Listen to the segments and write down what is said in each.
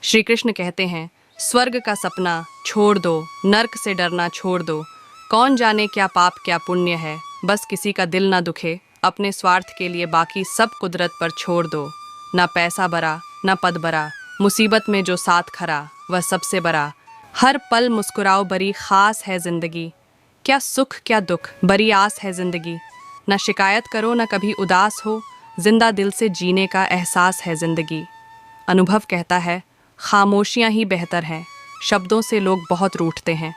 श्री कृष्ण कहते हैं, स्वर्ग का सपना छोड़ दो, नर्क से डरना छोड़ दो। कौन जाने क्या पाप क्या पुण्य है, बस किसी का दिल ना दुखे। अपने स्वार्थ के लिए बाकी सब कुदरत पर छोड़ दो। ना पैसा बड़ा ना पद बड़ा, मुसीबत में जो साथ खरा वह सबसे बड़ा। हर पल मुस्कुराओ, बड़ी खास है जिंदगी। क्या सुख क्या दुख, बड़ी आस है जिंदगी। ना शिकायत करो ना कभी उदास हो, जिंदा दिल से जीने का एहसास है जिंदगी। अनुभव कहता है, खामोशियाँ ही बेहतर हैं, शब्दों से लोग बहुत रूठते हैं।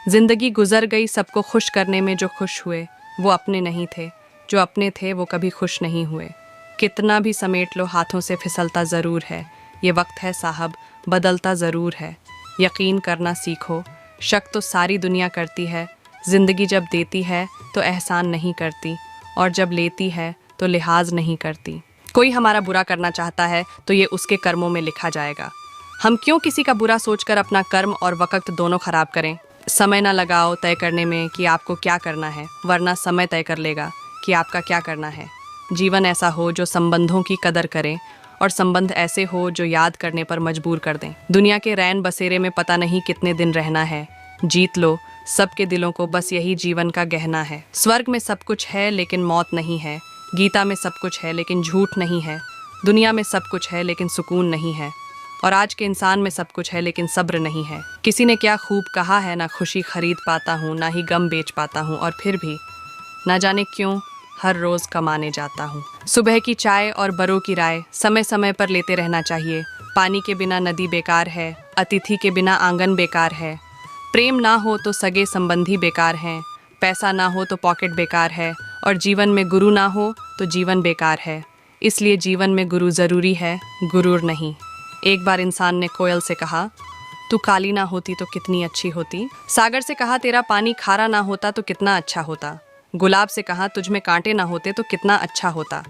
जिंदगी गुजर गई सबको खुश करने में, जो खुश हुए वो अपने नहीं थे, जो अपने थे वो कभी खुश नहीं हुए। कितना भी समेट लो हाथों से फिसलता ज़रूर है। ये वक्त है साहब, बदलता ज़रूर है। यकीन करना सीखो, शक तो सारी दुनिया करती है। ज़िंदगी जब देती है तो एहसान नहीं करती, और जब लेती है तो लिहाज नहीं करती। कोई हमारा बुरा करना चाहता है तो ये उसके कर्मों में लिखा जाएगा। हम क्यों किसी का बुरा सोचकर अपना कर्म और वक्त दोनों खराब करें। समय ना लगाओ तय करने में कि आपको क्या करना है, वरना समय तय कर लेगा कि आपका क्या करना है। जीवन ऐसा हो जो संबंधों की कदर करें, और संबंध ऐसे हो जो याद करने पर मजबूर कर दें। दुनिया के रैन बसेरे में पता नहीं कितने दिन रहना है। जीत लो सबके दिलों को, बस यही जीवन का गहना है। स्वर्ग में सब कुछ है लेकिन मौत नहीं है। गीता में सब कुछ है लेकिन झूठ नहीं है। दुनिया में सब कुछ है लेकिन सुकून नहीं है। और आज के इंसान में सब कुछ है लेकिन सब्र नहीं है। किसी ने क्या खूब कहा है, ना खुशी खरीद पाता हूँ ना ही गम बेच पाता हूँ, और फिर भी ना जाने क्यों हर रोज कमाने जाता हूँ। सुबह की चाय और बड़ों की राय समय समय पर लेते रहना चाहिए। पानी के बिना नदी बेकार है, अतिथि के बिना आंगन बेकार है। प्रेम ना हो तो सगे संबंधी बेकार हैं। पैसा ना हो तो पॉकेट बेकार है, और जीवन में गुरु ना हो तो जीवन बेकार है। इसलिए जीवन में गुरु ज़रूरी है, गुरूर नहीं। एक बार इंसान ने कोयल से कहा, तू काली ना होती तो कितनी अच्छी होती। सागर से कहा, तेरा पानी खारा ना होता तो कितना अच्छा होता। गुलाब से कहा, तुझ में कांटे ना होते तो कितना अच्छा होता।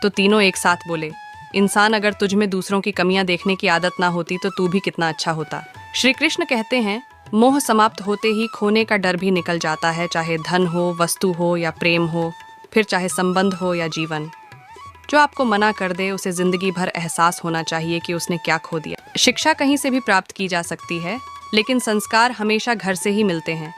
तो तीनों एक साथ बोले, इंसान अगर तुझ में दूसरों की कमियां देखने की आदत ना होती तो तू भी कितना अच्छा होता। श्री कृष्ण कहते हैं, मोह समाप्त होते ही खोने का डर भी निकल जाता है, चाहे धन हो, वस्तु हो या प्रेम हो, फिर चाहे संबंध हो या जीवन। जो आपको मना कर दे उसे जिंदगी भर एहसास होना चाहिए कि उसने क्या खो दिया। शिक्षा कहीं से भी प्राप्त की जा सकती है, लेकिन संस्कार हमेशा घर से ही मिलते हैं।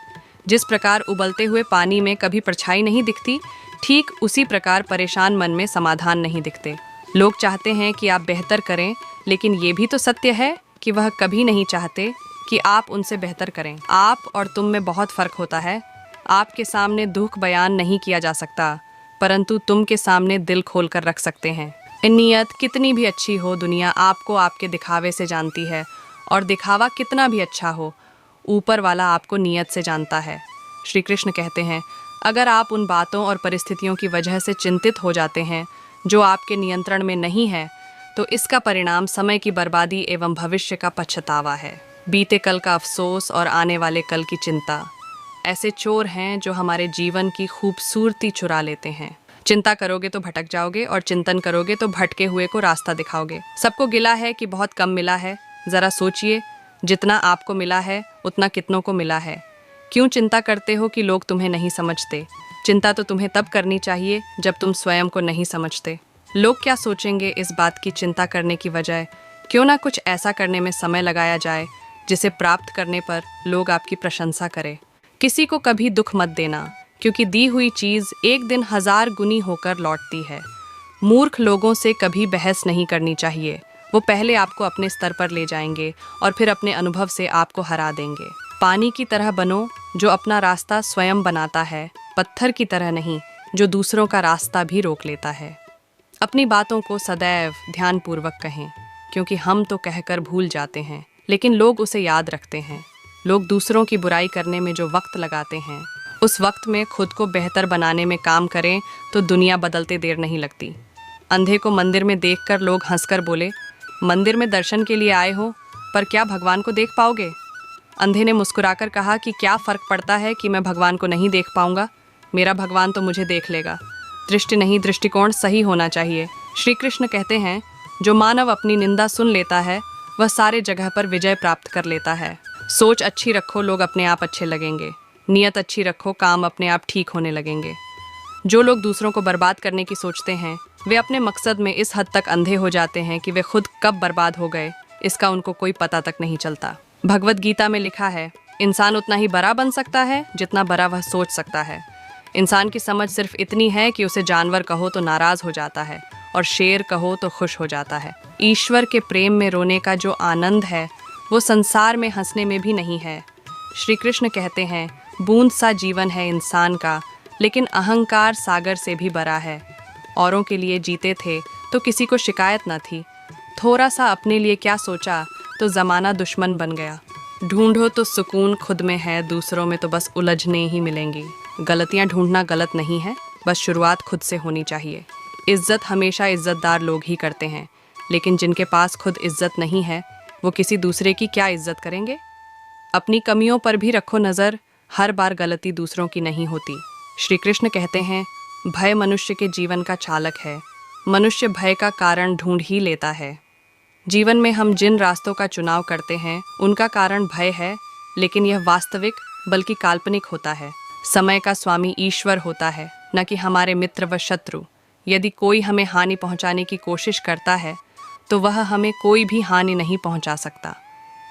जिस प्रकार उबलते हुए पानी में कभी परछाई नहीं दिखती, ठीक उसी प्रकार परेशान मन में समाधान नहीं दिखते। लोग चाहते हैं कि आप बेहतर करें, लेकिन ये भी तो सत्य है कि वह कभी नहीं चाहते कि आप उनसे बेहतर करें। आप और तुम में बहुत फर्क होता है। आपके सामने दुख बयान नहीं किया जा सकता, परंतु तुम के सामने दिल खोल कर रख सकते हैं। नीयत कितनी भी अच्छी हो, दुनिया आपको आपके दिखावे से जानती है, और दिखावा कितना भी अच्छा हो, ऊपर वाला आपको नीयत से जानता है। श्री कृष्ण कहते हैं, अगर आप उन बातों और परिस्थितियों की वजह से चिंतित हो जाते हैं जो आपके नियंत्रण में नहीं है, तो इसका परिणाम समय की बर्बादी एवं भविष्य का पछतावा है। बीते कल का अफसोस और आने वाले कल की चिंता ऐसे चोर हैं जो हमारे जीवन की खूबसूरती चुरा लेते हैं। चिंता करोगे तो भटक जाओगे, और चिंतन करोगे तो भटके हुए को रास्ता दिखाओगे। सबको गिला है कि बहुत कम मिला है। ज़रा सोचिए, जितना आपको मिला है उतना कितनों को मिला है। क्यों चिंता करते हो कि लोग तुम्हें नहीं समझते। चिंता तो तुम्हें तब करनी चाहिए जब तुम स्वयं को नहीं समझते। लोग क्या सोचेंगे इस बात की चिंता करने की बजाय क्यों ना कुछ ऐसा करने में समय लगाया जाए जिसे प्राप्त करने पर लोग आपकी प्रशंसा करें। किसी को कभी दुख मत देना, क्योंकि दी हुई चीज़ एक दिन 1000 गुनी होकर लौटती है। मूर्ख लोगों से कभी बहस नहीं करनी चाहिए। वो पहले आपको अपने स्तर पर ले जाएंगे और फिर अपने अनुभव से आपको हरा देंगे। पानी की तरह बनो जो अपना रास्ता स्वयं बनाता है, पत्थर की तरह नहीं जो दूसरों का रास्ता भी रोक लेता है। अपनी बातों को सदैव ध्यानपूर्वक कहें, क्योंकि हम तो कहकर भूल जाते हैं, लेकिन लोग उसे याद रखते हैं। लोग दूसरों की बुराई करने में जो वक्त लगाते हैं, उस वक्त में खुद को बेहतर बनाने में काम करें तो दुनिया बदलते देर नहीं लगती। अंधे को मंदिर में देखकर लोग हंसकर बोले, मंदिर में दर्शन के लिए आए हो, पर क्या भगवान को देख पाओगे। अंधे ने मुस्कुराकर कहा कि क्या फ़र्क पड़ता है कि मैं भगवान को नहीं देख पाऊंगा, मेरा भगवान तो मुझे देख लेगा। दृष्टि नहीं, दृष्टिकोण सही होना चाहिए। श्री कृष्ण कहते हैं, जो मानव अपनी निंदा सुन लेता है वह सारे जगह पर विजय प्राप्त कर लेता है। सोच अच्छी रखो, लोग अपने आप अच्छे लगेंगे। नियत अच्छी रखो, काम अपने आप ठीक होने लगेंगे। जो लोग दूसरों को बर्बाद करने की सोचते हैं वे अपने मकसद में इस हद तक अंधे हो जाते हैं कि वे खुद कब बर्बाद हो गए इसका उनको कोई पता तक नहीं चलता। भगवत गीता में लिखा है, इंसान उतना ही बड़ा बन सकता है जितना बड़ा वह सोच सकता है। इंसान की समझ सिर्फ इतनी है कि उसे जानवर कहो तो नाराज हो जाता है और शेर कहो तो खुश हो जाता है। ईश्वर के प्रेम में रोने का जो आनंद है वो संसार में हंसने में भी नहीं है। श्री कृष्ण कहते हैं, बूंद सा जीवन है इंसान का, लेकिन अहंकार सागर से भी बड़ा है। औरों के लिए जीते थे तो किसी को शिकायत न थी, थोड़ा सा अपने लिए क्या सोचा तो ज़माना दुश्मन बन गया। ढूंढो तो सुकून खुद में है, दूसरों में तो बस उलझने ही मिलेंगी। गलतियां ढूंढना गलत नहीं है, बस शुरुआत खुद से होनी चाहिए। इज्जत हमेशा इज्जतदार लोग ही करते हैं, लेकिन जिनके पास खुद इज्जत नहीं है वो किसी दूसरे की क्या इज्जत करेंगे। अपनी कमियों पर भी रखो नज़र, हर बार गलती दूसरों की नहीं होती। श्री कृष्ण कहते हैं, भय मनुष्य के जीवन का चालक है, मनुष्य भय का कारण ढूंढ ही लेता है। जीवन में हम जिन रास्तों का चुनाव करते हैं उनका कारण भय है, लेकिन यह वास्तविक बल्कि काल्पनिक होता है। समय का स्वामी ईश्वर होता है, न कि हमारे मित्र व शत्रु। यदि कोई हमें हानि पहुंचाने की कोशिश करता है तो वह हमें कोई भी हानि नहीं पहुंचा सकता।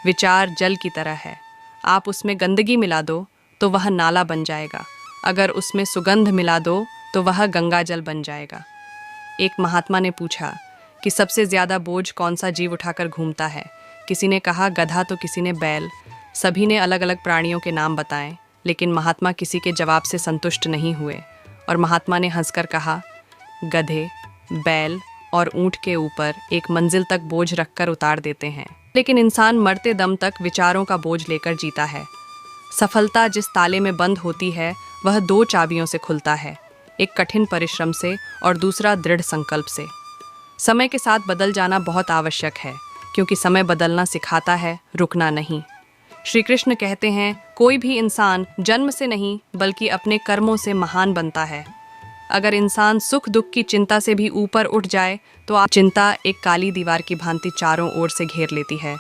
विचार जल की तरह है, आप उसमें गंदगी मिला दो तो वह नाला बन जाएगा, अगर उसमें सुगंध मिला दो तो वह गंगा जल बन जाएगा। एक महात्मा ने पूछा कि सबसे ज़्यादा बोझ कौन सा जीव उठाकर घूमता है। किसी ने कहा गधा तो किसी ने बैल। सभी ने अलग अलग प्राणियों के नाम बताए, लेकिन महात्मा किसी के जवाब से संतुष्ट नहीं हुए और महात्मा ने हंसकर कहा, गधे, बैल और ऊंट के ऊपर एक मंजिल तक बोझ रखकर उतार देते हैं, लेकिन इंसान मरते दम तक विचारों का बोझ लेकर जीता है। सफलता जिस ताले में बंद होती है वह 2 चाबियों से खुलता है, एक कठिन परिश्रम से और दूसरा दृढ़ संकल्प से। समय के साथ बदल जाना बहुत आवश्यक है, क्योंकि समय बदलना सिखाता है, रुकना नहीं। श्री कृष्ण कहते हैं, कोई भी इंसान जन्म से नहीं बल्कि अपने कर्मों से महान बनता है। अगर इंसान सुख दुख की चिंता से भी ऊपर उठ जाए तो चिंता एक काली दीवार की भांति चारों ओर से घेर लेती है,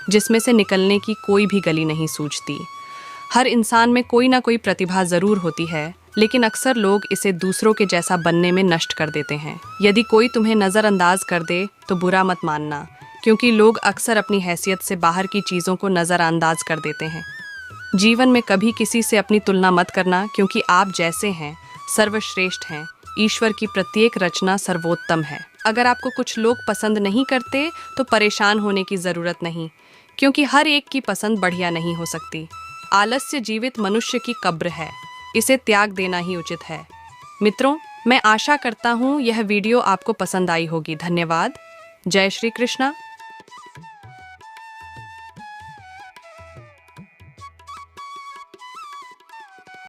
जिसमें से निकलने की कोई भी गली नहीं सूझती। हर इंसान में कोई ना कोई प्रतिभा ज़रूर होती है, लेकिन अक्सर लोग इसे दूसरों के जैसा बनने में नष्ट कर देते हैं। यदि कोई तुम्हें नज़रअंदाज कर दे तो बुरा मत मानना, क्योंकि लोग अक्सर अपनी हैसियत से बाहर की चीज़ों को नज़रअंदाज कर देते हैं। जीवन में कभी किसी से अपनी तुलना मत करना, क्योंकि आप जैसे हैं सर्वश्रेष्ठ हैं। ईश्वर की प्रत्येक रचना सर्वोत्तम है। अगर आपको कुछ लोग पसंद नहीं करते तो परेशान होने की ज़रूरत नहीं, क्योंकि हर एक की पसंद बढ़िया नहीं हो सकती। आलस्य जीवित मनुष्य की कब्र है, इसे त्याग देना ही उचित है। मित्रों, मैं आशा करता हूँ यह वीडियो आपको पसंद आई होगी। धन्यवाद। जय श्री कृष्णा।